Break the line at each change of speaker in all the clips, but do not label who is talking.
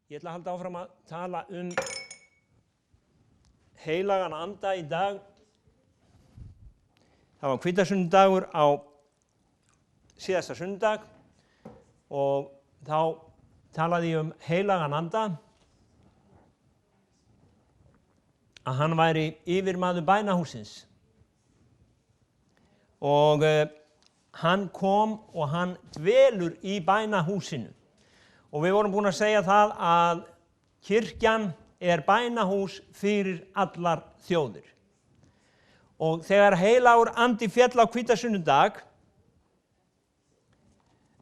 Ég ætla að halda áfram að tala heilagan anda í dag. Það var hvítasunnudagur á síðasta sunnudag og þá talaði ég heilagan anda, að hann væri yfirmaður bænahússins. Og hann kom og hann dvelur í bænahúsinu. Og við vorum búin að segja það að kirkjan bænahús fyrir allar þjóðir. Og þegar heilagur andi féll á hvítasunnudag,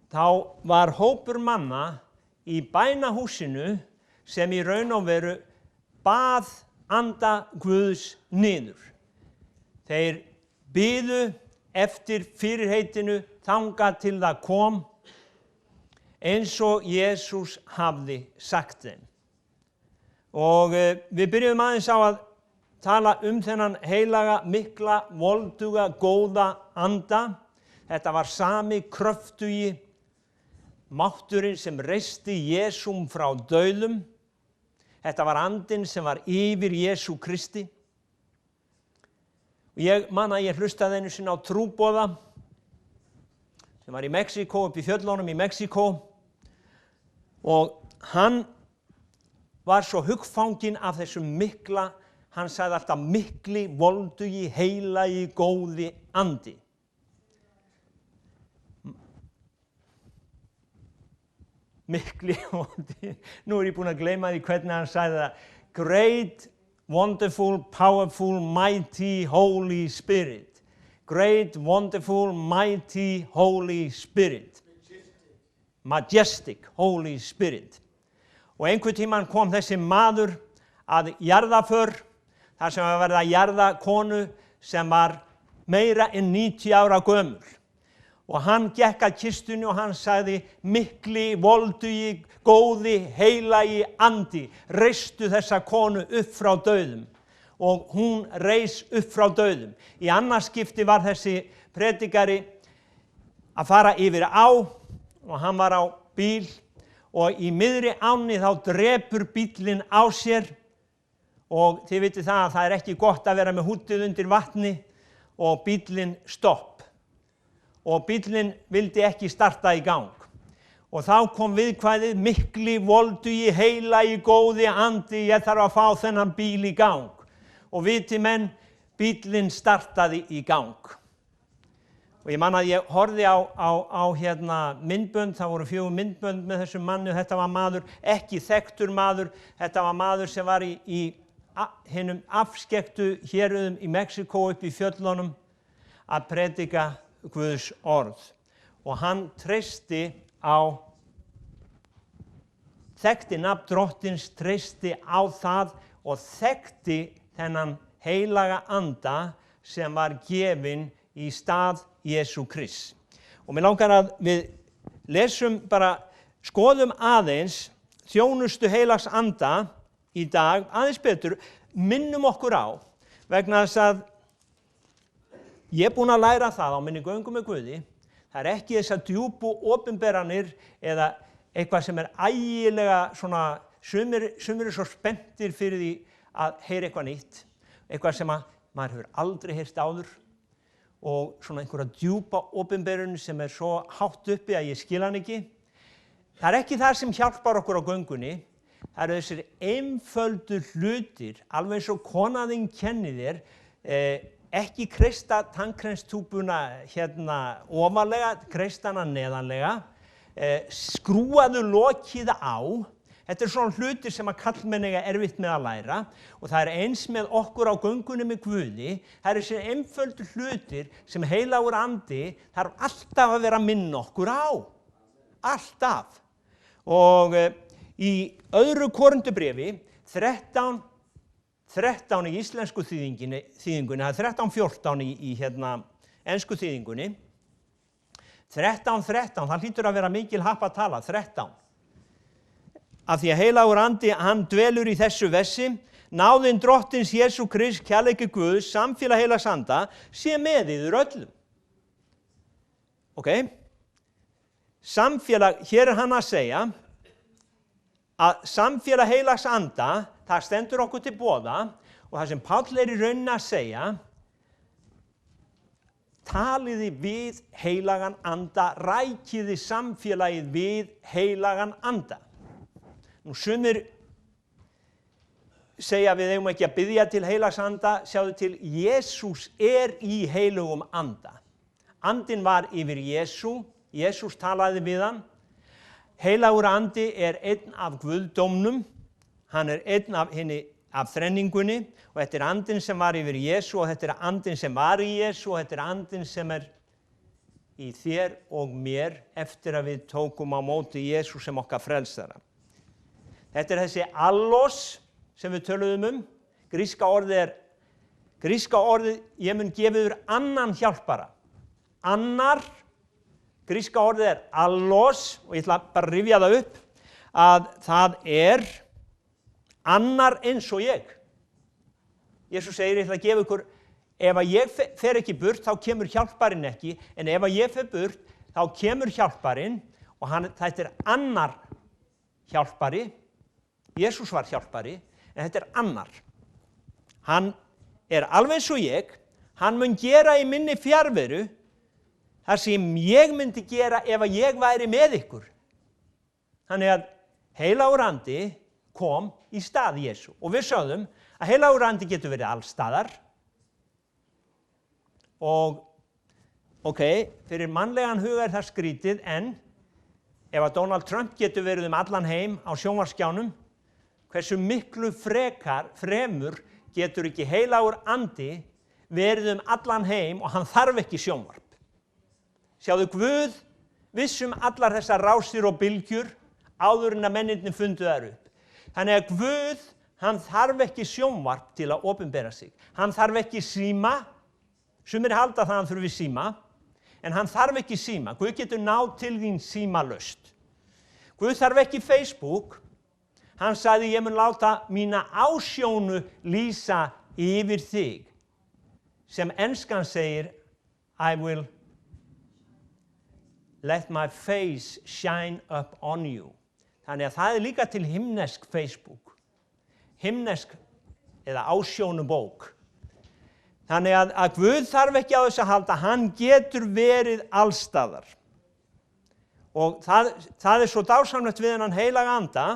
þá var hópur manna í bænahúsinu sem í raun og veru bað anda Guðs niður. Þeir biðu eftir fyrirheitinu þangað til það kom, eins og Jesús hafði sagt þeim. Og við byrjuðum aðeins á að tala þennan heilaga, mikla, volduga, góða anda. Þetta var sami kröftugi mátturinn sem reisti Jesúm frá dauðum. Þetta var andinn sem var yfir Jesú Kristi. Og ég man að ég hlustaði einu sinni á trúboða sem var í Mexíkó, upp í fjöllunum í Mexíkó, og hann var svo hugfanginn af þessum mikla, hann sagði alltaf mikli, voldugi, heilagi, góði andi. Mikli, voldugi, nú ég búin að gleyma því hvernig hann sagði það. Great, wonderful, powerful, mighty, holy spirit. Great, wonderful, mighty, holy spirit. Majestic, holy spirit. Og einhvern tímann kom þessi maður að jarðaför, þar sem var verið að jarða konu sem var meira en 90 ára gömul. Og hann gekk að kistunni og hann sagði, mikli, voldugi, góði, heilagi andi, reistu þessa konu upp frá dauðum. Og hún reis upp frá dauðum. Í annars skipti var þessi predikari að fara yfir á, og hann var á bíl, og í miðri ánni þá drepur bíllinn á sér, og þið vitið það að það ekki gott að vera með húddið undir vatni, og bíllinn stopp. Og bíllinn vildi ekki starta í gang. Og þá kom viðkvæðið, mikli, voldugi, heilagi, góði andi, ég þarf að fá þennan bíl í gang. Og viti menn, bíllinn startaði í gang. Og ég man að ég horfði á myndbönd, það voru 4 myndbönd með þessum manni, þetta var maður, ekki þekktur maður, þetta var maður sem var í hinum afskekktu héruðum í Mexíkó upp í fjöllunum að predika Guðs orð. Og hann treysti þekkti nafn Drottins, treysti á það og þekkti þennan heilaga anda sem var gefinn í stað Jesú Krist. Og mér langar að við lesum skoðum aðeins þjónustu heilags anda í dag, aðeins betur, minnum okkur á, vegna þess að ég búin að læra það á minni göngu með Guði, það ekki þessar djúpu opinberanir eða eitthvað sem ægilega svona, sumir svo spenntir fyrir því að heyra eitthvað nýtt, eitthvað sem maður hefur aldrei heyrt áður, og svona einhverja djúpa opinberun sem svo hátt uppi að ég skil hann ekki. Það ekki það sem hjálpar okkur á göngunni, það eru þessir einföldu hlutir, alveg eins og konaðinn kenni þér, ekki kreista tannkremstúpuna ofarlega, kreista hana neðanlega, skrúaðu lokið á. Þetta svona hlutir sem að karlmenn eiga erfitt með að læra, og það eins með okkur á göngunni með Guði. Það þessi einföldu hlutir sem heilagur andi þarf alltaf að vera að minna okkur á. Alltaf. Og í öðru Korintubréfi, 13 í íslensku þýðingunni, það 13:14 í ensku þýðingunni. 13:13, það hlýtur að vera mikil happ að tala, 13. Af því að heilagur andi, hann dvelur í þessu vessi, náðin Drottins Jesú Krist, kærleiki Guðs, samfélag heilags anda, sé með yður öllum. Ok? Samfélag, hér hann að segja, að samfélag heilags anda, það stendur okkur til boða og það sem Páll í rauninni að segja, taliði við heilagan anda, rækiði samfélagið við heilagan anda. Nú sumir segja við eigum ekki að biðja til heilags anda, sjáðu til, Jesús í heilugum anda. Andinn var yfir Jesús talaði við hann. Heilagur andi einn af guðdómnum, hann einn af þrenningunni og þetta andinn sem var yfir Jesú og þetta andinn sem var í Jesú og þetta andinn sem í þér og mér eftir að við tókum á móti Jesú sem okkar frelsara. Þetta þessi allos sem við töluðum gríska orðið, ég mun gefa þér annan hjálpara. Annar, gríska orðið allos, og ég ætla bara að rifja það upp, að það annar eins og ég. Jesús segir, ég ætla að gefa ykkur, ef að ég fer ekki burt, þá kemur hjálparinn ekki, en ef að ég fer burt, þá kemur hjálparinn, og þetta annar hjálpari. Jesús var hjálpari, en þetta annar. Hann alveg eins og ég, hann mun gera í minni fjarveru, það sem ég myndi gera ef að ég væri með ykkur. Þannig að heilagur andi kom í stað Jesú. Og við sögðum að heilagur andi getur verið allstaðar. Og, fyrir mannlegan huga það skrítið, en ef að Donald Trump getur verið allan heim á sjónvarpsskjánum, hversu miklu fremur getur ekki heilagur andi verið allan heim og hann þarf ekki sjónvarp. Sjáðu, Guð vissum allar þessar rásir og bylgjur áður en að mennirnir fundu þær upp. Þannig að Guð, hann þarf ekki sjónvarp til að opinbera sig. Hann þarf ekki síma, sumir halda það hann þurfi síma, en hann þarf ekki síma. Guð getur náð til þín símalaust. Guð þarf ekki Facebook. Hann sagði, ég mun láta mína ásjónu lýsa yfir þig. Sem enskan segir, I will let my face shine up on you. Þannig að það líka til himnesk Facebook. Himnesk eða ásjónubók. Þannig að Guð þarf ekki á þess að halda, hann getur verið allstaðar. Og það svo dásamlegt við þennan heilaga anda,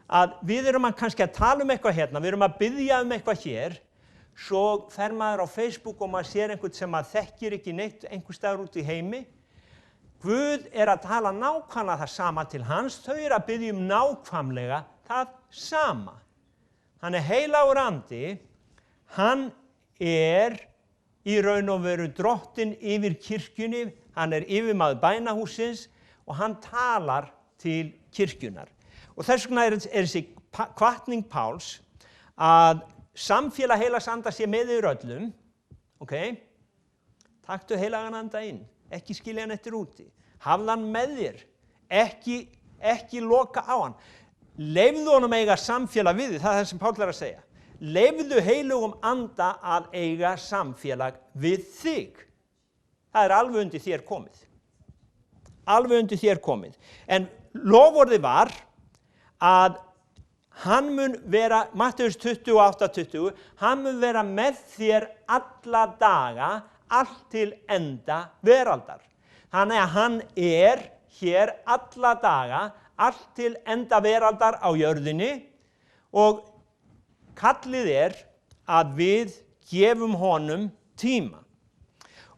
að við erum kannski að tala eitthvað hérna, við erum að biðja eitthvað hér, svo fer maður á Facebook og maður sér einhvern sem maður þekkir ekki neitt einhvers staðar út í heimi. Guð að tala nákvæmlega það sama til hans, þau að biðja nákvæmlega það sama. Þannig heilagur andi, hann í raun og veru drottinn yfir kirkjunni, hann yfirmaður bænahússins og hann talar til kirkjunnar. Og þess vegna þessi hvatning Páls að samfélag heilags anda sé með yfir öllum, taktu heilagan anda inn. Ekki skilja hann eftir úti. Hafðu hann með þér. Ekki loka á hann. Leyfðu honum eiga samfélag við þig. Það það sem Páll að segja. Leyfðu heilugum anda að eiga samfélag við þig. Það alveg undir þér komið. Alveg undir þér komið. En loforðið var að hann mun vera, Mattheus 28:20, hann mun vera með þér alla daga, allt til enda veraldar. Þannig að hann hér alla daga, allt til enda veraldar á jörðinni og kallið að við gefum honum tíma.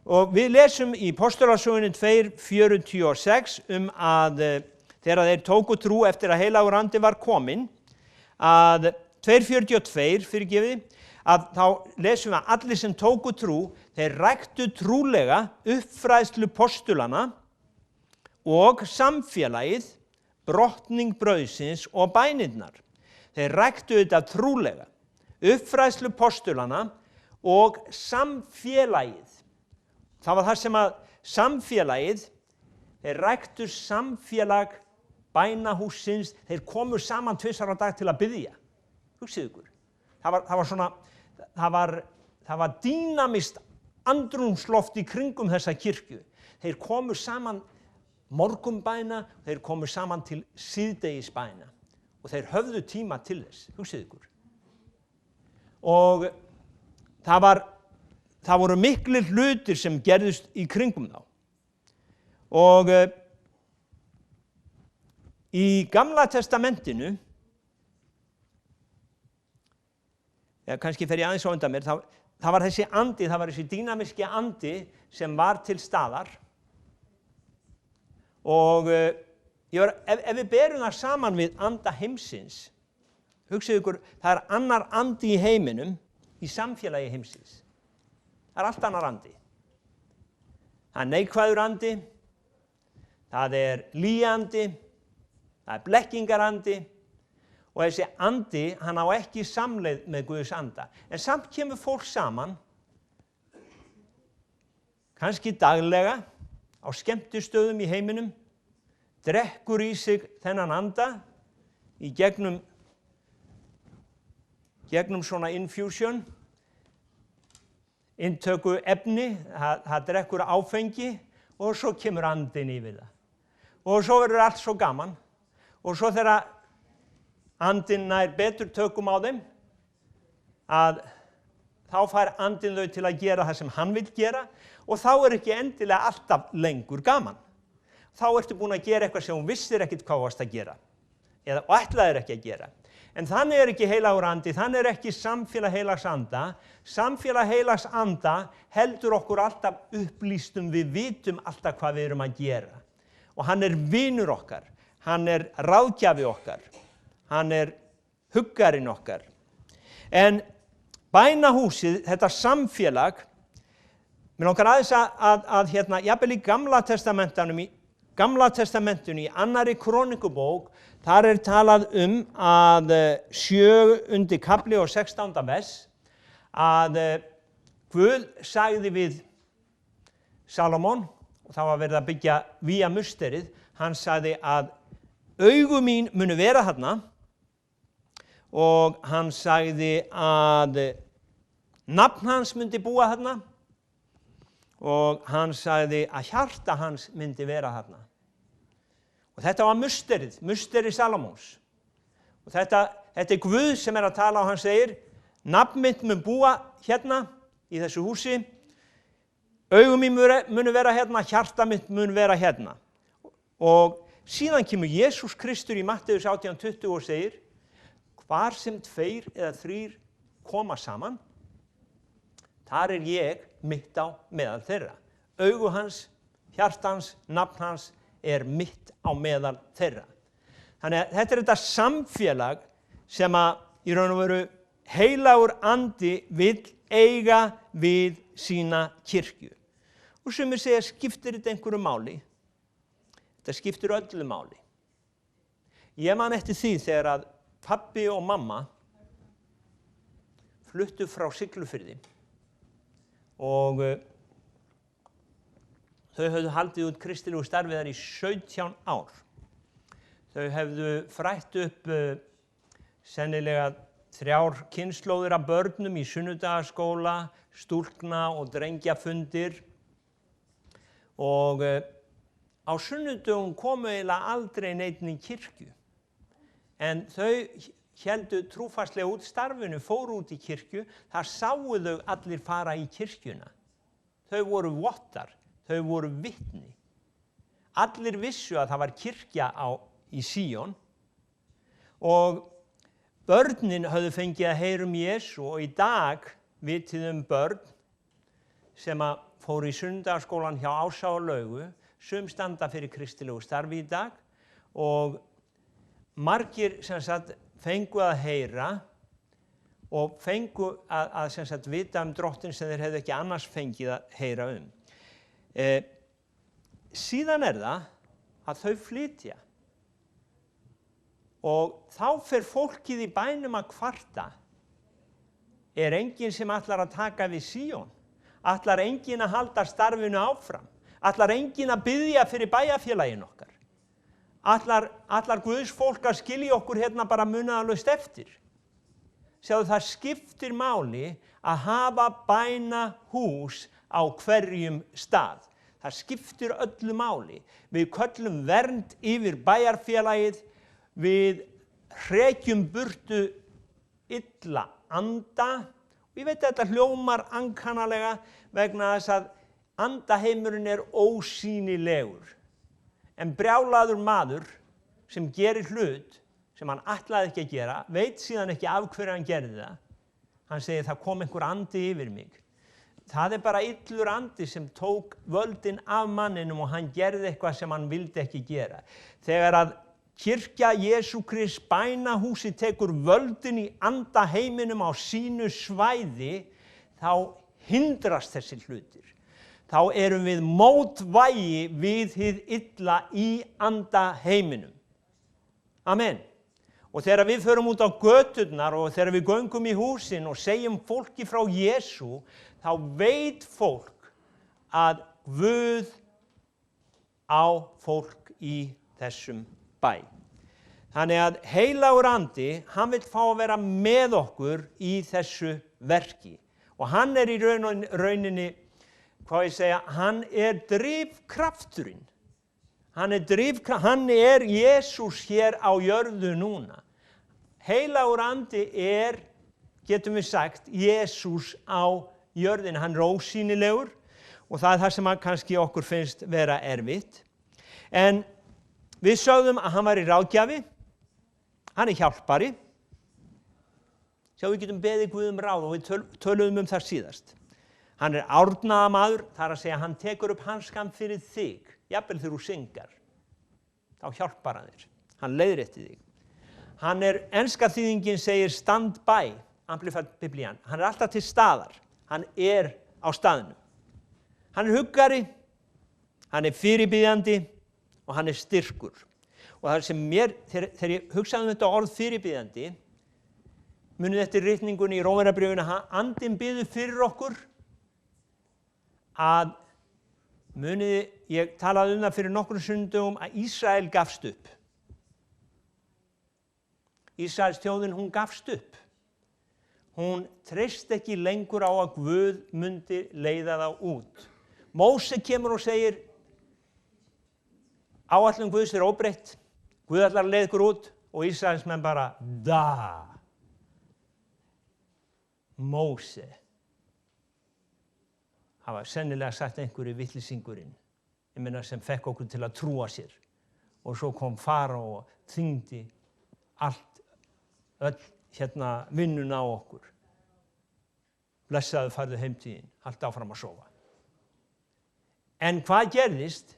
Og við lesum í Postulasögunni 2:46 að þegar þeir tóku trú eftir að heilagur andi var kominn, að 2:42 fyrirgefið, að þá lesum við að allir sem tóku trú, þeir ræktu trúlega uppfræðslu postulana og samfélagið, brotning brauðsins og bænirnar. Þeir ræktu þetta trúlega, uppfræðslu postulana og samfélagið. Það var það sem að samfélagið, þeir ræktu samfélag bænahússins, þeir komu saman 2 á dag til að biðja. Hugsið ykkur. Það var dýnamist andrúmsloft í kringum þessa kirkju. Þeir komu saman morgunbæna, þeir komu saman til síðdegisbæna. og þeir höfðu tíma til þess, hugsið ykkur. Og það voru miklir hlutir sem gerðust í kringum þá. Og í Gamla testamentinu, kannski fer ég aðeins á undan mér, það var þessi andi, það var þessi dýnamiski andi sem var til staðar. Og ef við berum það saman við anda heimsins, hugsið ykkur, það annar andi í heiminum, í samfélagi heimsins. Það allt annar andi. Það neikvæður andi, það lýandi, það blekkingarandi og þessi andi, hann á ekki samleið með Guðs anda. En samt kemur fólk saman, kannski daglega, á skemmtistöðum í heiminum, drekkur í sig þennan anda í gegnum svona infusion, inntöku efni, það drekkur áfengi og svo kemur andinn yfir það. Og svo verður allt svo gaman og svo þegar andinn nær betur tökum á þeim, að þá fær andinn þau til að gera það sem hann vill gera og þá ekki endilega alltaf lengur gaman. Þá ertu búin að gera eitthvað sem hún vissir ekkert hvað varst að gera og ætlaðir ekki að gera. En þannig ekki heilagur andi, þannig ekki samfélag heilags anda. Samfélag heilags anda heldur okkur alltaf upplýstum, við vitum alltaf hvað við erum að gera. Og hann vinur okkar, hann ráðgjafi okkar, hann huggarinn okkar. En bænahúsið, þetta samfélag, mér langar aðeins að jafnvel í Gamla testamentinu í annarri krónikubók, þar talað að 7. kafli og 16. vers, að Guð sagði við Salomon, og það var verið að byggja Vía musterið, hann sagði að augu mín munu vera þarna, og hann sagði að nafn hans myndi búa þarna, og hann sagði að hjarta hans myndi vera þarna. Og þetta var musterið Salomons. Og þetta Guð sem að tala og hann segir, nafn mitt mun búa hérna í þessu húsi, augu mín munu vera hérna, hjarta mitt mun vera hérna. Og síðan kemur Jesús Kristur í Matteus 18:20 og segir, hvar sem 2 eða 3 koma saman, þar ég mitt á meðal þeirra. Augu hans, hjarta hans, nafn hans mitt á meðal þeirra. Þannig að þetta þetta samfélag sem að í raun og veru heilagur andi vill eiga við sína kirkju. Og sumir segja, skiptir þetta einhverju máli? Þetta skiptir öllu máli. Ég man eftir því þegar að pabbi og mamma fluttu frá Siglufirði og þau höfðu haldið út kristilegu starfi þar í 17 ár. Þau hefðu frætt upp sennilega 3 kynslóðir af börnum í sunnudagaskóla, stúlkna og drengjafundir. Og á sunnudögum komu eiginlega aldrei neinn í kirkju. En þau héldu trúfastlega út starfinu, fóru út í kirkju, þar sáu þau allir fara í kirkjuna. Þau voru vottar, þau voru vitni. Allir vissu að það var kirkja í Síón og börnin höfðu fengið að heyra Jesú og í dag vitið börn sem að fóru í sunnudagaskólann hjá Ása og Laugu, sum standa fyrir kristilegu starfi í dag og margir sem sagt fengu að heyra og fengu að sem sagt vita Drottinn sem þeir hefðu ekki annars fengið að heyra Síðan það að þau flytja og þá fer fólkið í bænum að kvarta. Enginn sem ætlar að taka við Síón? Ætlar enginn að halda starfinu áfram? Ætlar enginn að biðja fyrir bæjarfélaginu okkar? Ætlar Guðs fólk að skilja okkur hérna bara munaðarlaust eftir? Sjáðu, það skiptir máli að hafa bænahús á hverjum stað. Það skiptir öllu máli. Við köllum vernd yfir bæjarfélagið, við hrekjum burtu illa anda. Og ég veit að þetta hljómar ankannalega vegna þess að andaheimurinn ósýnilegur. En brjálaður maður sem gerir hlut sem hann ætlaði ekki að gera, veit síðan ekki af hverju hann gerði það. Hann segir það kom einhver andi yfir mig. Það bara illur andi sem tók völdin af manninum og hann gerði eitthvað sem hann vildi ekki gera. Þegar að kirkja Jesú Krists bænahúsi tekur völdin í andaheiminum á sínu svæði, þá hindrast þessir hlutir. Þá erum við mótvægi við hið illa í andaheiminum. Amen. Og þegar við förum út á göturnar og þegar við göngum í húsin og segjum fólki frá Jesú, þá veit fólk að Guð á fólk í þessum bæ. Þannig að heilagur andi, hann vill fá að vera með okkur í þessu verki. Og hann í rauninni, hvað ég segja, hann drifkrafturinn. Hann Jesús hér á jörðu núna. Heilagur andi getum við sagt, Jesús á jörðin. Hann ósýnilegur og það það sem kannski okkur finnst vera erfitt. En við sögðum að hann væri ráðgjafi, hann hjálpari. Sjá, við getum beðið Guð ráð og við töluðum það síðast. Hann árnaðamaður, það að segja, hann tekur upp hanskann fyrir þig. Jafnvel þegar þú syngar, þá hjálpar hann þér. Hann leiðréttir þig. Hann enska þýðingin segir stand by, Amplified Biblian. Hann alltaf til staðar. Hann á staðnum. Hann huggari, hann fyrirbýðandi og hann styrkur. Og það sem þegar ég hugsaði þetta orð fyrirbýðandi, munið eftir ritningunni í Rómverjabréfinu, andinn biður fyrir okkur að muniði, ég talaði það fyrir nokkrum sundum að Ísrael gafst upp. Ísraels þjóðin, hún gafst upp. Hún treysti ekki lengur á að Guð mundi leiða þá út. Móse kemur og segir, áætlun Guðs óbreytt, Guð ætlar að leiða ykkur út og Ísraelsmenn bara, Móse. Hafa sennilega sagt einhverju vitleysingurinn, sem fekk okkur til að trúa sér. Og svo kom Farao og þyngdi öll vinnuna á okkur. Blessaðu farðu heim til þín, haltu áfram að sofa. En hvað gerðist?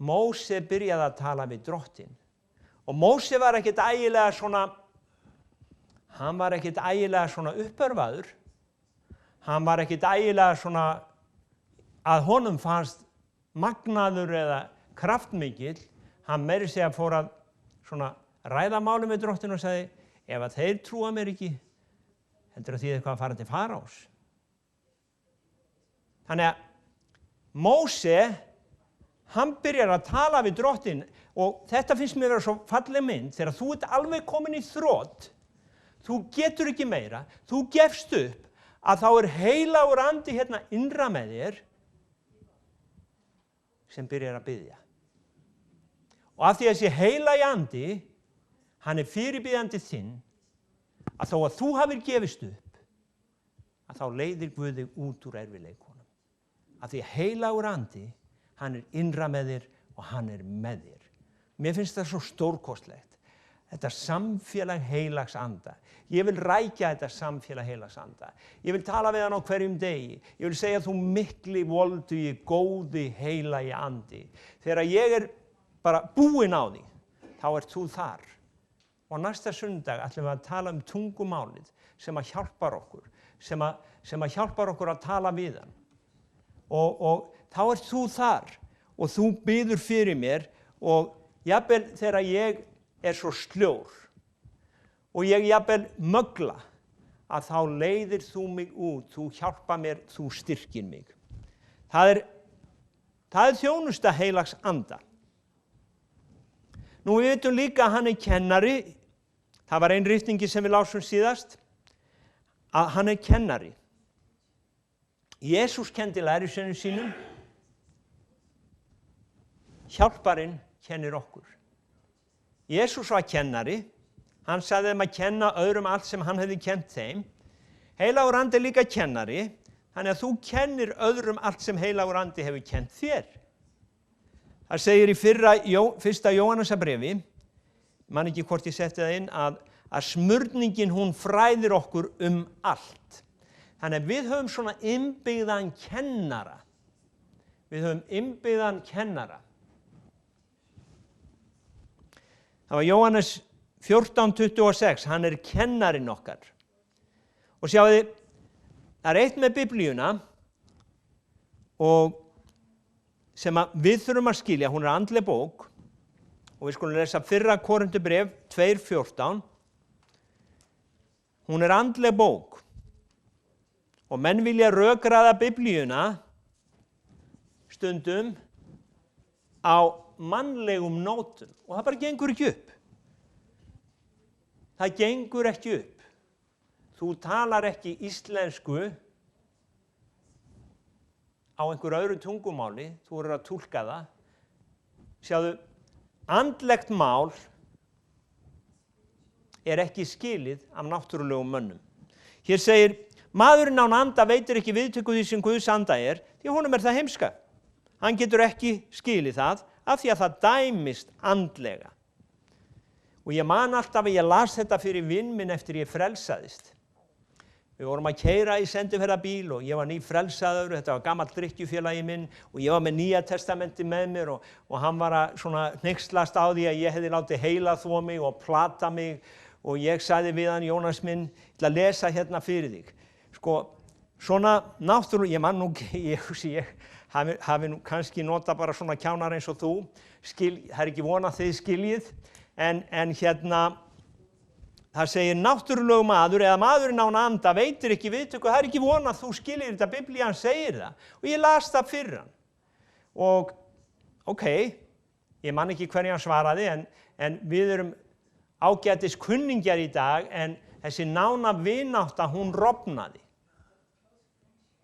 Móse byrjaði að tala við drottinn. Og Móse var ekkert ægilega svona uppörvaður. Hann var ekkert ægilega svona að honum fannst magnaður eða kraftmikill. Hann meira segja fór að svona ræða máli með drottinn og sagði, ef að þeir trúa mér ekki, heldur að þýði eitthvað að fara til Faraós. Þannig að Móse, hann byrjar að tala við drottinn og þetta finnst mér vera svo falleg mynd þegar þú ert alveg komin í þrot, þú getur ekki meira, þú gefst upp, að þá heilagur andi innra með þér sem byrjar að biðja. Og af því að þessi heilagi andi, hann fyrirbýðandi þinn, að þó að þú hafir gefist upp, að þá leiðir Guð þig út úr erfiðleikunum. Af því að heilagur andi, hann innra með þér og hann með þér. Mér finnst það svo stórkostlegt. Þetta samfélag heilags anda. Ég vil rækja þetta samfélag heilags anda. Ég vil tala við hann á hverjum degi. Ég vil segja þú mikli voldugi, góði heilagi andi. Þegar ég bara búinn á því, þá þú þar. Og næsta sunnudag ætlum við að tala tungumálið sem að hjálpar okkur, sem að hjálpar okkur að tala við hann. Og þá þú þar og þú biður fyrir mér og jafnvel þegar ég svo sljór og ég jafnvel mögla að þá leiðir þú mig út, þú hjálpar mér, þú styrkir mig. Það er þjónusta heilags anda. Nú við vitum líka að hann kennari, það var ein ritningi sem við lásum síðast, að hann kennari. Jesús kenndi lærisveinum sínum, hjálparinn kennir okkur. Jesús var kennari, hann sagði þeim að kenna öðrum allt sem hann hefði kennt þeim. Heilagur andi er líka kennari, þannig að þú kennir öðrum allt sem heilagur andi hefur kennt þér. Það segir í fyrsta Jóhannesarbréfi, man ekki hvort ég setti það inn, að smurningin hún fræðir okkur allt. Þannig að við höfum svona innbyggðan kennara. Við höfum innbyggðan kennara. Það var Jóhannes 14:26, hann er kennarinn okkar. Og sjáu þið, það er eitt með Biblíuna og sem við þurfum að skilja, hún er andleg bók og við skulum lesa 1. Korinthubréf 2:14. Hún er andleg bók og menn vilja rökræða Biblíuna stundum á mannlegum nótum og það bara gengur ekki upp. Það gengur ekki upp. Þú talar ekki íslensku á einhver öðru tungumáli, þú verður að túlka það. Sjáðu, andlegt mál er ekki skilið af náttúrulegum mönnum. Hér segir, maðurinn án anda veitir ekki viðtöku því sem Guðs anda er, því honum er það heimska. Hann getur ekki skilið það af því að það dæmist andlega. Og ég man alltaf að ég las þetta fyrir vin minn eftir ég frelsaðist. Við vorum að keyra í sendiferðabíl og ég var nýfrelsaður, þetta var gamall drykkjufélagi minn og ég var með Nýja testamenti með mér og hann var að svona hneykslast á því að ég hefði látið heila þvo mig og plata mig og ég sagði við hann, Jónas minn, ég ætla að lesa hérna fyrir þig. Sko, svona náttúrulega, ég man nú ekki, ég hafi nú kannski nota bara svona kjánar eins og þú, það er ekki von að þið skiljið, en hérna, það segir náttúrulegur maður eða maðurinn án anda veitir ekki viðtöku, það er ekki von að þú skiljir þetta, Biblían segir það. Og ég las það fyrir hann. Og, ég man ekki hverju hann svaraði, en við erum ágætis kunningjar í dag, en þessi nána vinátta, hún rofnaði.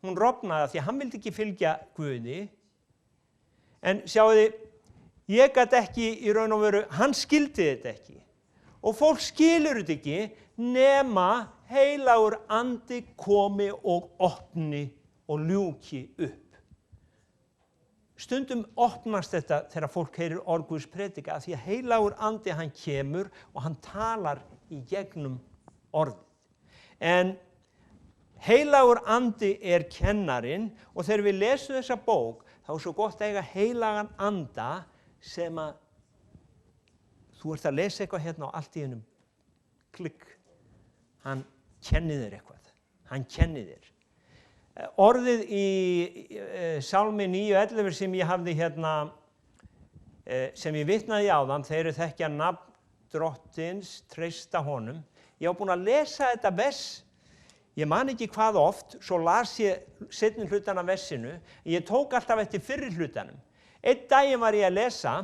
Hún rofnaði því að hann vildi ekki fylgja Guði. En sjáu þið, ég gat ekki í raun og veru, hann skildi þetta ekki. Og fólk skilur þetta ekki nema heilagur andi komi og opni og ljúki upp. Stundum opnast þetta þegar fólk heyrir orð Guðs predika af því að heilagur andi hann kemur og hann talar í gegnum orðið. En heilagur andi er kennarinn og þegar við lesum þessa bók þá er svo gott að eiga heilagan anda sem að þú ert að lesa eitthvað hérna og allt í einum klikk. Hann kennir þér eitthvað. Hann kennir þér. Orðið í Sálmi 9:11 sem ég hafði hérna, sem ég vitnaði áðan, þeir þekkja nafn Drottins, treysta honum. Ég var búinn að lesa þetta vers, ég man ekki hvað oft, svo las ég seinni hlutan af versinu, ég tók alltaf eftir fyrri hlutanum. Einn daginn var ég að lesa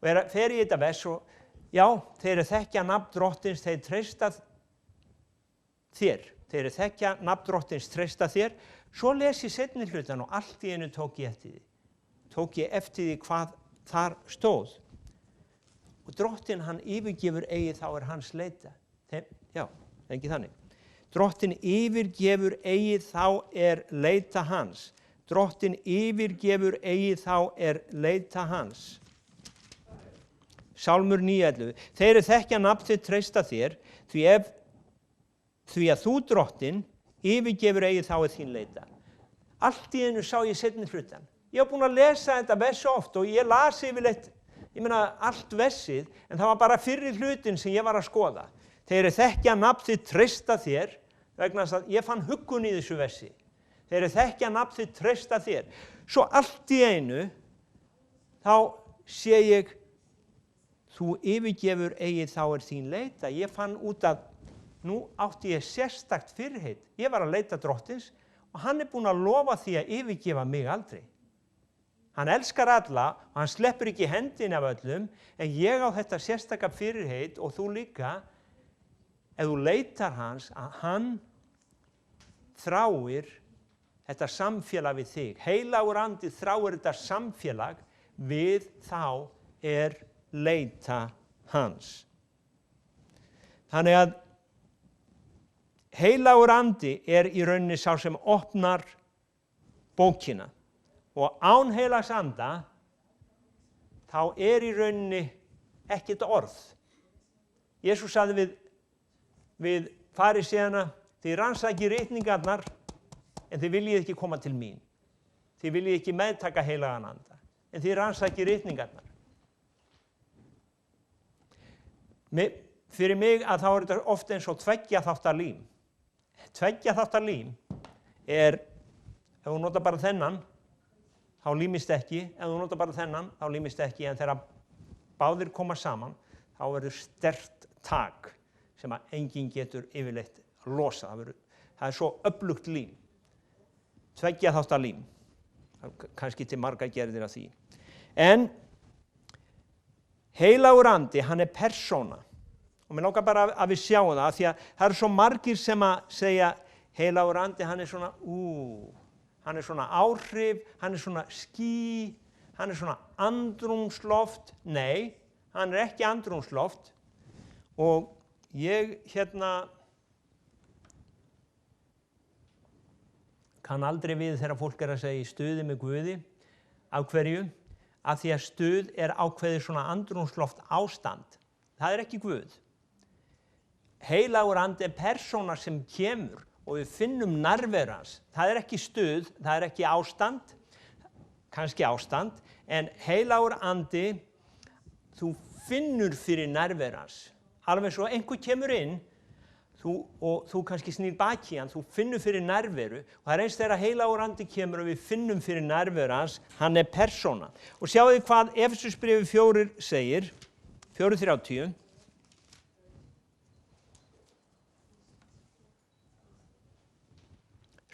og fer í þetta vers og já, þeir þekkja nafn Drottins, þeir treysta þér. Þeir þekkja nafn Drottins, treysta þér. Svo les ég seinni hlutan og allt í einu tók ég eftir því. Tók ég eftir því hvað þar stóð. Og Drottinn hann yfirgefur eigi þá er hans leita. Já, ekki þannig. Drottinn yfirgefur eigi þá er leita hans. Drottinn yfirgefur eigi þá er leita hans. Sálmur 9:11. Þeir þekkja nafn þitt treysta þér, því að þú Drottinn yfirgefur eigi þá er þín leita. Allt í einu sá ég seinni hlutan. Ég var búinn að lesa þetta vers oft og ég las yfirleitt, allt versið, en það var bara fyrri hlutin sem ég var að skoða. Þeir þekkja nafn þitt treysta þér, vegna þess að ég fann huggun í þessu versi. Þeir þekkja nafn þitt treysta þér. Svo allt í einu, þá sé ég, þú yfirgefur eigi þá er þín leita. Ég fann út að nú átti ég sérstakt fyrirheit. Ég var að leita Drottins og hann er búinn að lofa því að yfirgefa mig aldrei. Hann elskar alla og hann sleppur ekki hendin af öllum, en ég á þetta sérstaka fyrirheit og þú líka, ef þú leitar hans, að hann þráir þetta samfélag við þig. Heilagur andi þráir þetta samfélag við þá er leita hans. Þannig að heilagur andi í rauninni sá sem opnar bókina og án heilags anda þá í rauninni ekkert orð. Jesús sagði við faríseana, þið rannsakið ritningarnar en þið viljið ekki koma til mín. Þið viljið ekki meðtaka heilagan anda en þið rannsakið ritningarnar. Fyrir mig að þá þetta oft eins og tveggja þáttar lím. Tveggja þáttar lím ef þú notar bara þennan, þá límist ekki. Ef þú notar bara þennan, þá límist ekki. En þegar báðir koma saman, þá verður sterkt tak sem að enginn getur yfirleitt losa. Það svo öflugt lím. Tveggja þáttar lím. Kannski til marga gerðir af því. En heilagur andi, hann persóna. Og mér langar bara að við sjáum það, því að það svo margir sem að segja heilagur andi, hann svona, hann svona áhrif, hann svona ský, hann svona andrúmsloft. Nei, hann ekki andrúmsloft. Og ég kann aldrei við þegar fólk að segja í stuði með Guði. Af hverju? Af því að stuð ákveðið svona andrúmsloft ástand. Það ekki Guð. Heilagur andi persóna sem kemur og við finnum nærveru hans. Það ekki stuð, það ekki ástand, kannski ástand, en heilagur andi, þú finnur fyrir nærveru hans. Alveg svo einhver kemur inn og þú kannski snýr baki hann, þú finnur fyrir nærveru og það eins þegar heilagur andi kemur og við finnum fyrir nærveru hans, hann persóna. Og sjáu þið hvað Efesusbréfi 4 segir, 4:30.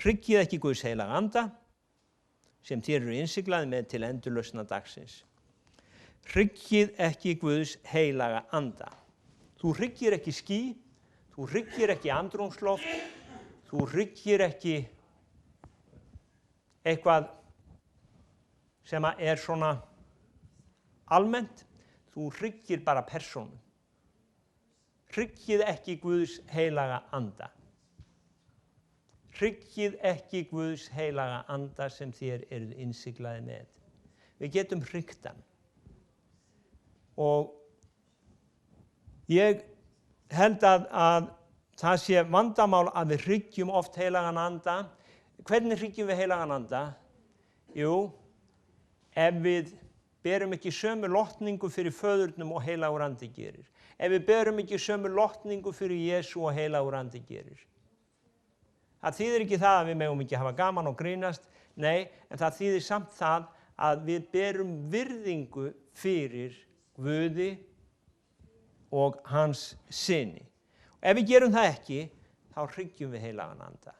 Hryggið ekki Guðs heilaga anda, sem þér eru innsiglaðir með til endurlausna dagsins. Hryggið ekki Guðs heilaga anda. Þú hryggir ekki ský, þú hryggir ekki andrúmsloft, þú hryggir ekki eitthvað sem svona almennt, þú hryggir bara persónu. Hryggið ekki Guðs heilaga anda. Hryggið ekki Guðs heilaga anda sem þér eruð innsiglaðir með. Við getum hryggt hann. Og ég held að það sé vandamál að við hryggjum oft heilagan anda. Hvernig hryggjum við heilagan anda? Jú, ef við berum ekki sömu lotningu fyrir föðurnum og heilagur andi gerir. Ef við berum ekki sömu lotningu fyrir Jesú og heilagur andi gerir. Það þýðir ekki það að við megum ekki hafa gaman og grínast, nei, en það þýðir samt það að við berum virðingu fyrir Guði og hans syni. Og ef við gerum það ekki, þá hryggjum við heilagan anda.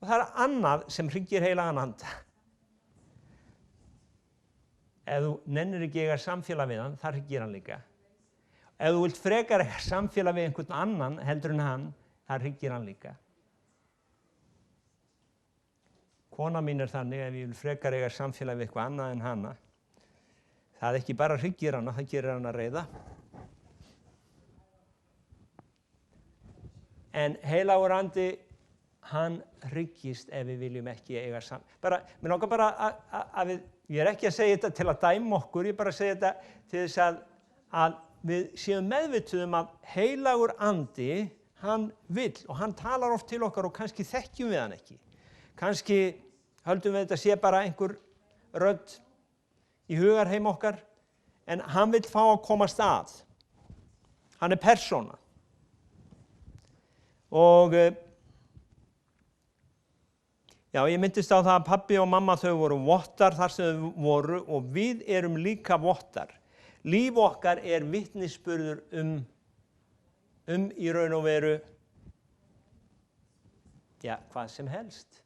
Og það annað sem hryggir heilagan anda. Ef þú nennir ekki eiga samfélag við hann, það hryggir hann líka. Ef þú vilt frekar eiga samfélag við einhvern annan heldur en hann, það hryggir hann líka. Kona mín þannig ef ég vil frekar eiga samfélag við eitthvað annað en hana. Það ekki bara hryggir hana, það gerir hana reiða. En heilagur andi, hann hryggist ef við viljum ekki eiga mér langar bara að ég ekki að segja þetta til að dæma okkur, ég bara að segja þetta til þess að við séum meðvituð að heilagur andi, hann vill og hann talar oft til okkar og kannski þekkjum við hann ekki. Kannski höldum við þetta sé bara einhver rödd í hugarheim okkar, en hann vill fá að komast að. Hann persóna. Og já, ég myndist á það að pabbi og mamma þau voru vottar þar sem þau voru og við erum líka vottar. Líf okkar vitnisburður í raun og veru, já, hvað sem helst.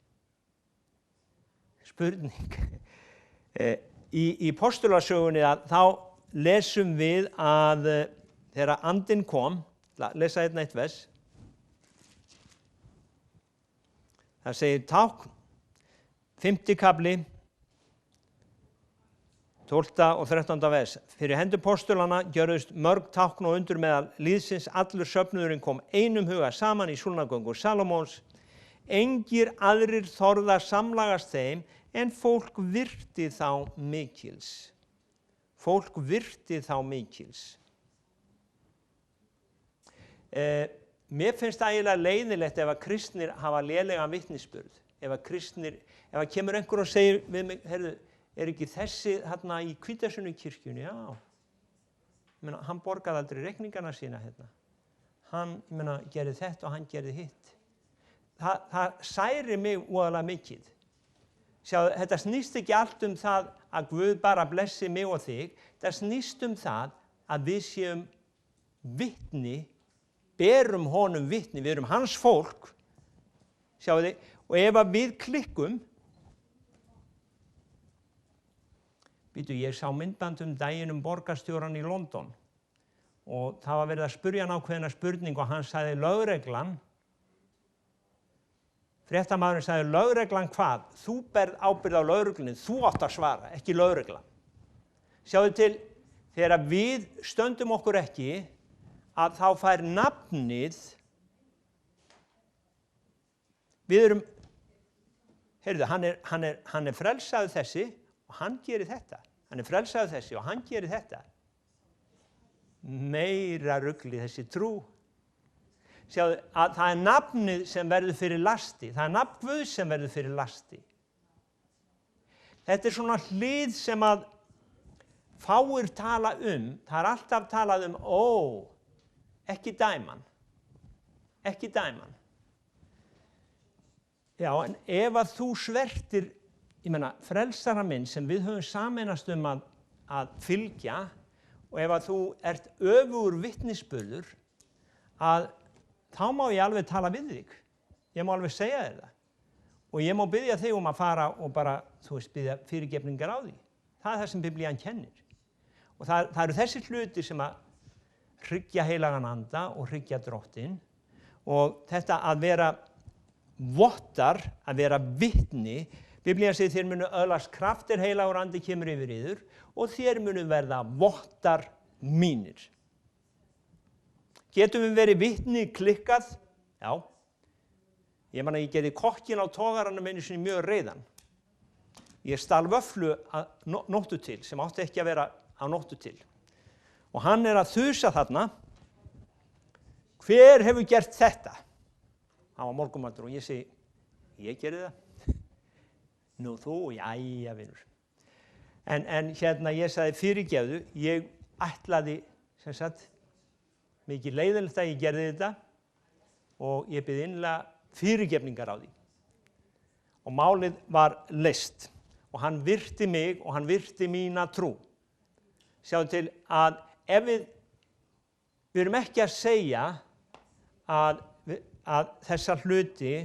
Spurning. Í postulasögunni þá lesum við að þegar andinn kom, lesa eitt vers, það segir tákn, 5. kafli, 12. og 13. vers. Fyrir hendur postulana gjörðust mörg tákn og undur meðal liðsins, allur söfnuðurinn kom einum huga saman í súlnagöngu Salómons. Engir aðrir þorða samlagast þeim, en fólk virti þá mikils. Fólk virti þá mikils. Mér finnst það eiginlega leiðilegt ef að kristnir hafa lélegan vitnisburð. Ef að kemur einhver og segir við mig, heyrðu, er ekki þessi þarna í Hvítasunnu-kirkjunni? Já. Hann borgaði aldrei reikningana sína hérna. Hann, gerði þetta og hann gerði hitt. Það særir mig voðalega mikið. Sjáðu, þetta snýst ekki allt það að Guð bara blessi mig og þig. Það snýst það að við séum vitni, berum honum vitni, við erum hans fólk. Sjáðu þið, og ef að við klikkum, ég sá myndband daginn borgarstjóran í London og það var verið að spyrja hann ákveðna spurning og hann sagði lögreglan, fréttamaðurinn sagði lögreglan hvað? Þú berð ábyrgð á lögreglunni, þú átt að svara, ekki lögreglan. Sjáðu til, þegar við stöndum okkur ekki, að þá fær nafnið, við erum, heyrðu, hann er frelsaður þessi, og hann gerir þetta. Hann er frelsaður þessi og hann gerir þetta. Meira rugli þessi trú. Sjáðu, að það er nafnið sem verður fyrir lasti. Það er nafn Guðs sem verður fyrir lasti. Þetta er svona hlið sem að fáir tala Það er alltaf talað ekki dæman. Ekki dæman. Já, en ef að þú svertir frelsara minn sem við höfum sameinast að fylgja og ef að þú ert öfugur vitnisburður að þá má ég alveg tala við þig. Ég má alveg segja þér það. Og ég má biðja þig að fara og bara, biðja fyrirgefningar á því. Það er það sem Biblían kennir. Og það eru þessi hluti sem að hryggja heilagan anda og hryggja Drottinn og þetta að vera vottar, að vera vitni. Biblían segir þér munu öðlast kraft heilagur andi kemur yfir yður og þér munu verða vottar mínir. Getum við verið vitni klikkað? Já. Ég gerði kokkinn á togaranum einu sinni mjög reiðan. Ég stal vöfflu nóttu til sem átti ekki að vera á nóttu til. Og hann er að þusa þarna. Hver hefur gert þetta? Hann var morgunmatur og ég segi, ég gerði það. Nú þú, jæja vinur. En ég sagði fyrirgefðu, ég ætlaði, mikið leiðilegt að ég gerði þetta og ég bið innlega fyrirgefningar á því. Og málið var leyst og hann virti mig og hann virti mína trú. Sjáðu til að ef við erum ekki að segja að þessa hluti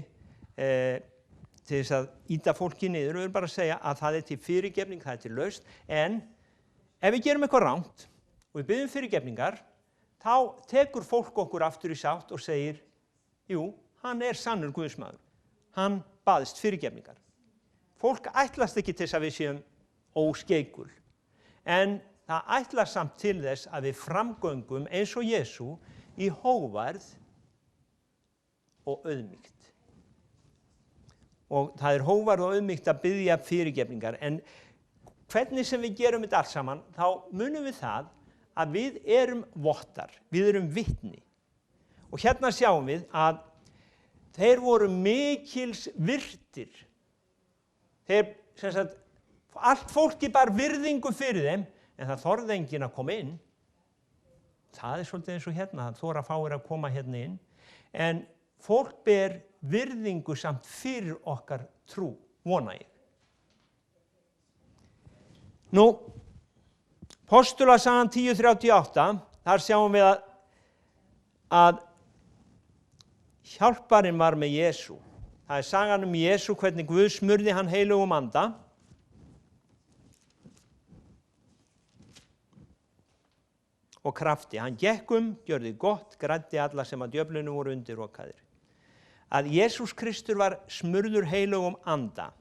til þess að ýta fólki niður, við erum bara að segja að það er til fyrirgefning, það er til lausn, en ef við gerum eitthvað rangt og við biðjum fyrirgefningar, þá tekur fólk okkur aftur í sátt og segir, jú, hann er sannur Guðsmaður, hann baðst fyrirgefningar. Fólk ætlast ekki til þess að við séum óskeikul, en það ætlast samt til þess að við framgöngum eins og Jesú í hógværð og auðmýkt. Og það er hógværð og auðmýkt að biðja fyrirgefningar, en hvernig sem við gerum þetta allt saman, þá munum við það að við erum vottar, við erum vitni. Og hérna sjáum við að þeir voru mikils virtir. Allt fólki bar virðingu fyrir þeim, en það þorði enginn að koma inn. Það er svolítið eins og hérna, það þora fáir að koma hérna inn. En fólk ber virðingu samt fyrir okkar trú, vona ég. Nú, Postulasagan 10:38, þar sjáum við að hjálparinn var með Jesú. Það er sagan Jesú, hvernig Guð smurði hann heilugum anda. Og krafti. Hann gekk gjörði gott, græddi alla sem að djöflinu voru undirrokaðir. Að Jesús Kristur var smurður heilugum anda.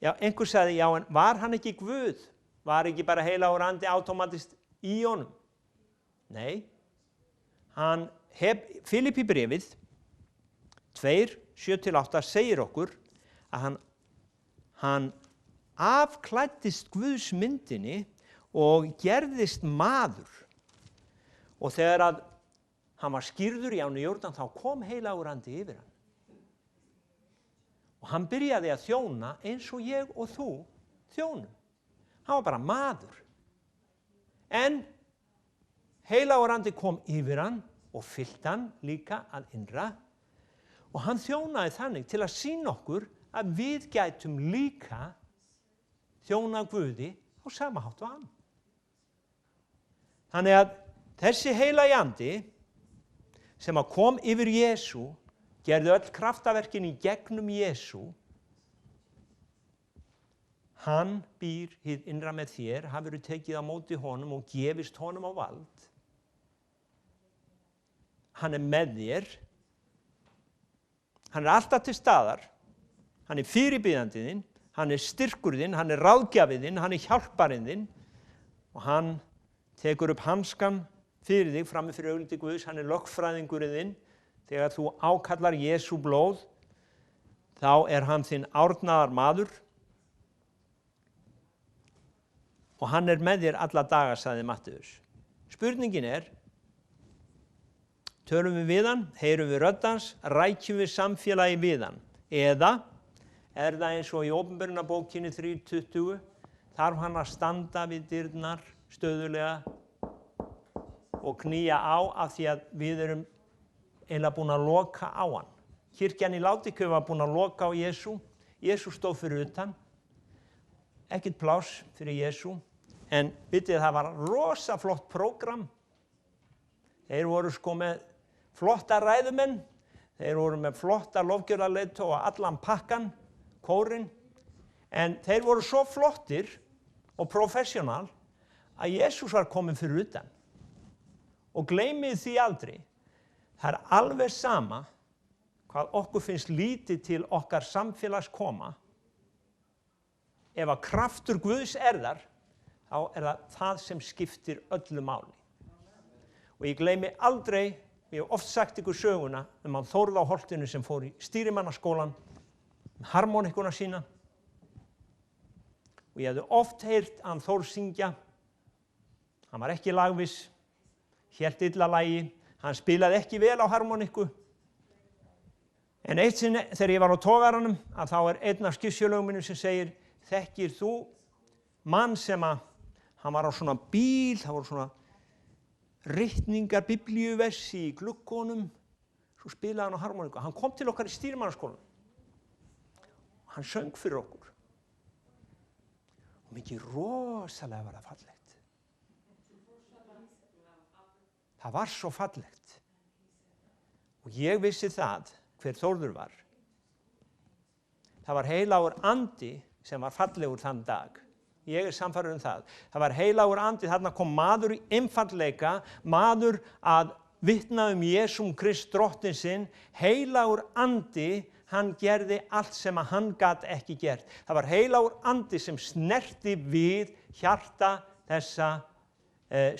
Já, einhver sagði, já, en var hann ekki Guð? var ekki bara heilagur andi automatist í honum. Nei, Filippí bréfið 2:7-8 segir okkur að hann afklæddist Guðs myndinni og gerðist maður. Og þegar að hann var skírður í ána Jórdan, þá kom heilagur andi yfir hann. Og hann byrjaði að þjóna eins og ég og þú þjónum. Hann var bara maður. En heilagur andi kom yfir hann og fyllti hann líka að innra. Og hann þjónaði þannig til að sýna okkur að við gætum líka þjóna Guði á sama hátt og hann. Þannig að þessi heilagi andi sem að kom yfir Jesú, gerði öll kraftaverkin í gegnum Jesú, hann býr hið innra með þér, hafirðu tekið á móti honum og gefist honum á vald. Hann með þér, hann alltaf til staðar, hann fyrirbýðandi þinn, hann styrkur þinn, hann ráðgjafinn þinn, hann hjálparinn þinn og hann tekur upp hanskan fyrir þig frammi fyrir augliti Guðs, hann lögfræðingurinn þinn. Þegar þú ákallar Jesú blóð, þá hann þinn árnaðar maður og hann með þér alla daga, sagði Matteus. Spurningin tölum við hann, heyrum við rödd hans, rækjum við samfélagi við hann, eða það eins og í Opinberunarbókinni 3:20, þarf hann að standa við dyrnar stöðulega og knýja á af því að við erum eiginlega búin að loka á hann. Kirkjan í Látíkó var búin að loka á Jesú. Jesú stóð fyrir utan. Ekkert pláss fyrir Jesú. En vitið það var rosa flott prógram. Þeir voru með flotta ræðumenn. Þeir voru með flotta lofgjörðarleiðtoga og allan pakkan, kórinn. En þeir voru svo flottir og professional að Jesús var kominn fyrir utan. Og gleymið því aldrei, það alveg sama hvað okkur finnst lítið til okkar samfélags koma. Ef að kraftur Guðs þar, þá það sem skiptir öllu máli. Og ég gleymi aldrei, ég hef oft sagt ykkur söguna hann Þórð á Holtinu sem fór í stýrimannaskólan, harmonikuna sína. Og ég hefði oft heyrt hann Þórð syngja, hann var ekki lagviss, hélt illa lagi, hann spilaði ekki vel á harmoniku. En eitt sinn þegar ég var á togaranum, að þá einn af skissjölögum mínum sem segir, þekkir þú mann sem hann var á svona bíl, það voru svona ritningar biblíuversi í gluggunum, svo spilaði hann á harmoniku. Hann kom til okkar í stýrimannaskólanum. Hann söng fyrir okkur. Og mikið rosalega var það fallegt. Það var svo fallegt. Og ég vissi það hver Þórður var. Það var heilagur andi sem var fallegur þann dag. Ég sannfærður það. Það var heilagur andi, þarna kom maður í einfaldleika, maður að vitna Jesúm Krist drottinn sinn, heilagur andi, hann gerði allt sem hann gat ekki gert. Það var heilagur andi sem snerti við hjarta þessa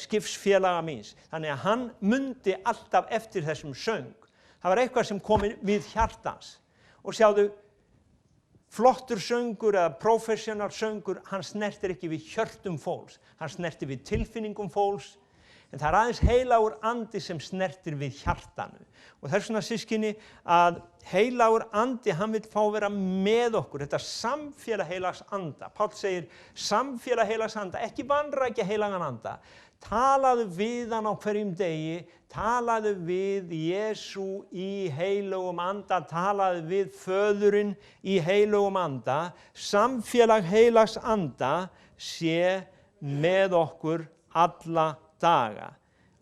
skipsfélaga míns. Þannig að hann mundi alltaf eftir þessum söng. Það var eitthvað sem kom við hjartans. Og sjáðu, flottur söngur eða professional söngur, hann snertir ekki við hjörtum fólks. Hann snertir við tilfinningum fólks. En það aðeins heilagur andi sem snertir við hjartanu. Og þess vegna systkini að heilagur andi, hann vill fá vera með okkur. Þetta samfélag heilags anda. Páll segir samfélag heilags anda, ekki vanrækja heilagan anda. Talaðu við hann á hverjum degi, talaðu við Jesú í heilugum anda, talaðu við Föðurinn í heilugum anda. Samfélag heilags anda sé með okkur alla daga.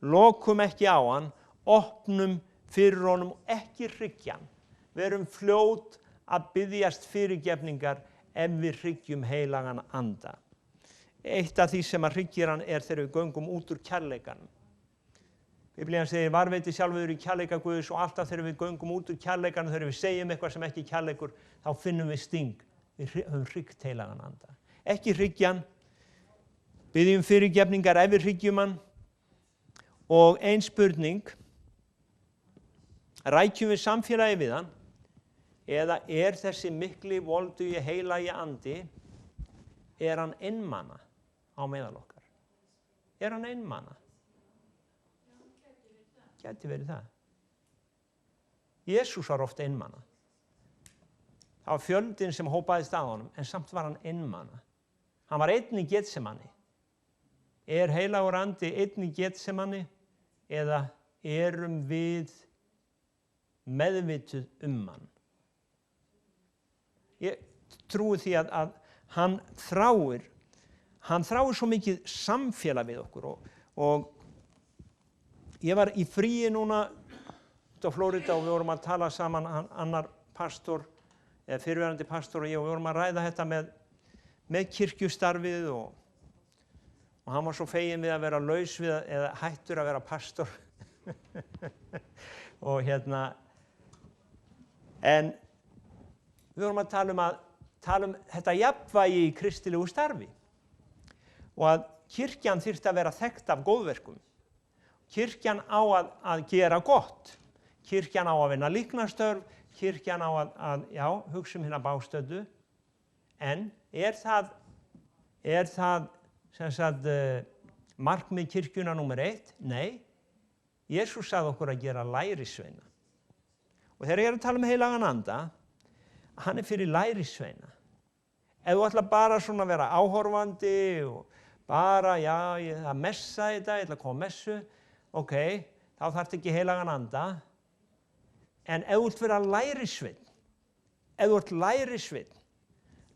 Lokum ekki á hann, opnum fyrir honum og ekki hryggja hann. Verum fljót að biðjast fyrirgefningar ef við hryggjum heilagan anda. Eitt af því sem að hryggir hann þegar við göngum út úr kærleikanum. Biblían segir, varveiti sjálfur í kærleika Guðs og alltaf þegar við göngum út úr kærleikanum, þegar við segjum eitthvað sem ekki kærleikur, þá finnum við sting. Við höfum hryggt heilagan anda. Ekki hryggja hann, biðjum fyrirgefningar ef við hryggjum hann. Og ein spurning, rækjum við samfélagi við hann, eða þessi mikli voldugi heilagi andi, hann einmana á meðal okkar? Hann einmana? Gæti verið það. Jesús var oft einmana. Það var fjöldinn sem hópaðist að honum, en samt var hann einmana. Hann var einn í Getsemani. Heilagur andi einn í Getsemani, eða erum við meðvituð hann? Ég trúi því að hann þráir svo mikið samfélag við okkur og ég var í fríi núna út á Flórída og við vorum að tala saman, annar pastor, eða fyrrverandi pastor og ég, og við vorum að ræða þetta með kirkjustarfið og hann var svo feginn við að vera laus við eða hættur að vera pastor. Og en við vorum að tala um þetta jafnvægi í kristilegu starfi og að kirkjan þyrfti að vera þekkt af góðverkum. Kirkjan á að gera gott. Kirkjan á að vinna líknarstörf, kirkjan á að hugsa hina bástöddu. En það sem sagt markmið kirkjuna númer 1? Nei, Jesús sagði okkur að gera lærisveina. Og þegar ég að tala um heilagan anda, hann fyrir lærisveina. Ef þú ætla bara svona að vera áhorfandi og bara, ég að messa þetta, ég ætla að koma messu, ok, þá þarftu ekki heilagan anda. En ef þú vilt vera lærisveinn,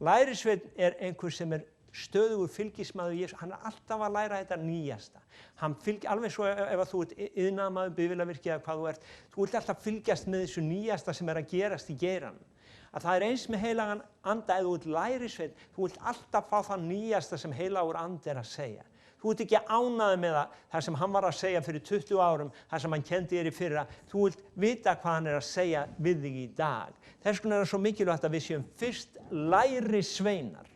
lærisveinn einhver sem stöðugur fylgismaður Jesú, hann alltaf að læra þetta nýjasta. Hann alveg svo ef þú ert iðnaðarmaður, bifvélavirki eða hvað þú ert, þú vilt alltaf fylgjast með þessu nýjasta sem að gerast í geiranum. Að það eins með heilagan anda, ef þú vilt lærisveinn, þú vilt alltaf fá það nýjasta sem heilagur andi að segja. Þú ert ekki ánægður með það sem hann var að segja fyrir 20 árum, það sem hann kenndi þér í fyrra. Þú vilt vita hvað hann að segja við þig í dag. Þess vegna það svo mikilvægt að við séum fyrst lærisveinar.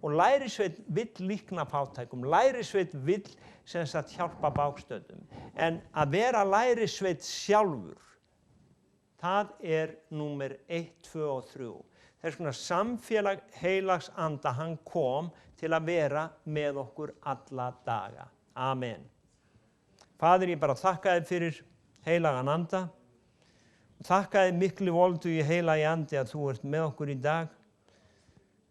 Og lærisveinn vill líkna fátækum, lærisveinn vill sem sagt hjálpa bágstöddum. En að vera lærisveinn sjálfur, það númer 1, 2 og 3. Þess vegna samfélag heilags anda, hann kom til að vera með okkur alla daga. Amen. Faðir, ég bara þakka þér fyrir heilagan anda. Þakka þér miklu voldu í heilagi andi að þú ert með okkur í dag.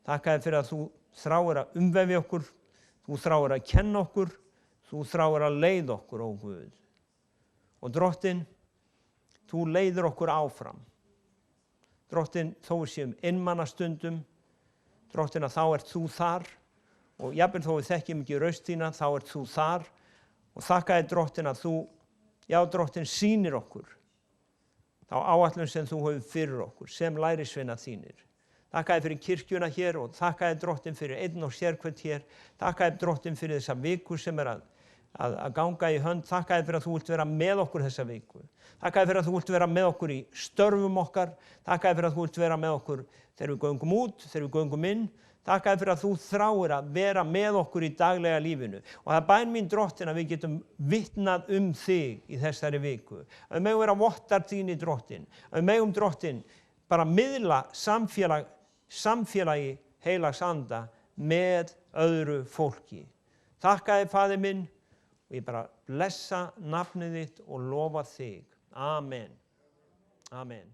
Þakka þér fyrir að þú þráir að umvefja okkur, þú þráir að kenna okkur, þú þráir að leiða okkur, ó Guð. Og Drottinn, þú leiðir okkur áfram. Drottinn, þó við séum einmana stundum, Drottinn að þá ert þú þar og jafnvel þó við þekkjum ekki raust þína, þá ert þú þar og þakka þér Drottinn að þú, Drottinn sýnir okkur þá áætlun sem þú hefur fyrir okkur sem lærisveina þínir. Þakka þér fyrir kirkjuna hér og þakka þér Drottinn fyrir einn og sérhvern hér. Þakka þér Drottinn fyrir þessa viku sem að ganga í hönd. Þakka þér fyrir að þú vilt vera með okkur þessa viku. Þakka þér fyrir að þú vilt vera með okkur í störfum okkar. Þakka þér fyrir að þú vilt vera með okkur þegar við göngum út, þegar við göngum inn. Þakka þér fyrir að þú þráir að vera með okkur í daglega lífinu. Og það bæn mín Drottinn að við getum vitnað þig í þessari viku. Að við megum vera vottar þín í Drottinn. Að við megum Drottinn bara miðla samfélagi heilags anda með öðru fólki. Þakka þér, Faðir minn, og ég bara blessa nafnið þitt og lofa þig. Amen. Amen.